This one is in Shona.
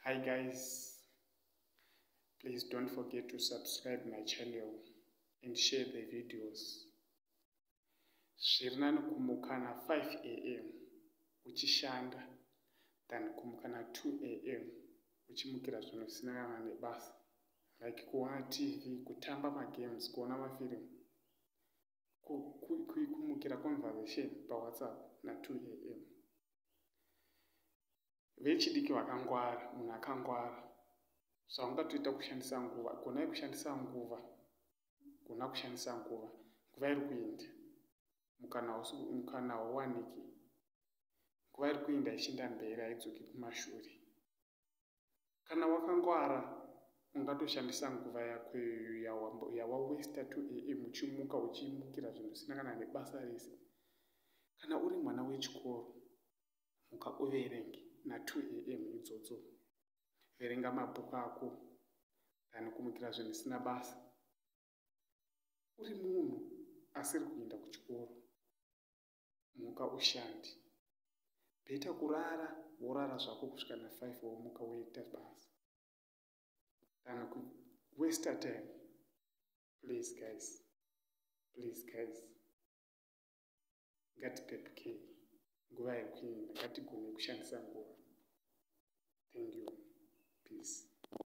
Hi guys, please don't forget to subscribe my channel and share the videos. Zvirinani kumuka na 5 am uchishanda than kumuka na 2 am uchimukira zvinhu zvisina kana nebasa, like kuona TV, kutamba magames, kuona mafilm, kumukira conversation paWhatsApp na 2 am. Vechidiki vakangwara, munhu akangwara, zvaungatoita kushandisa nguva, gonai kushandisa nguva, gona kushandisa nguva, nguva iri kuenda, mukana wawaniki, nguva iri kuenda ichienda mberi, haidzoki kumashure. Kana wakangwara, ungatoshandisa nguva yako yawawesta 2 am uchimuka uchimukira zvinhu zvisina kana nebasa rese. Kana uri mwana wechikoro, muka uverenge na 2 am idzodzo, verenga mabhuku ako than kumukira zvinhu zvisina basa. Uri munhu asiri kuenda kuchikoro, muka ushande. Bheta kurara, worara zvako kusvika na 5 womuka woita basa than kuwesta time. Please guys, ngatipepukei, nguva iri kuenda, ngatigone kushandisa nguva. Thank you, peace.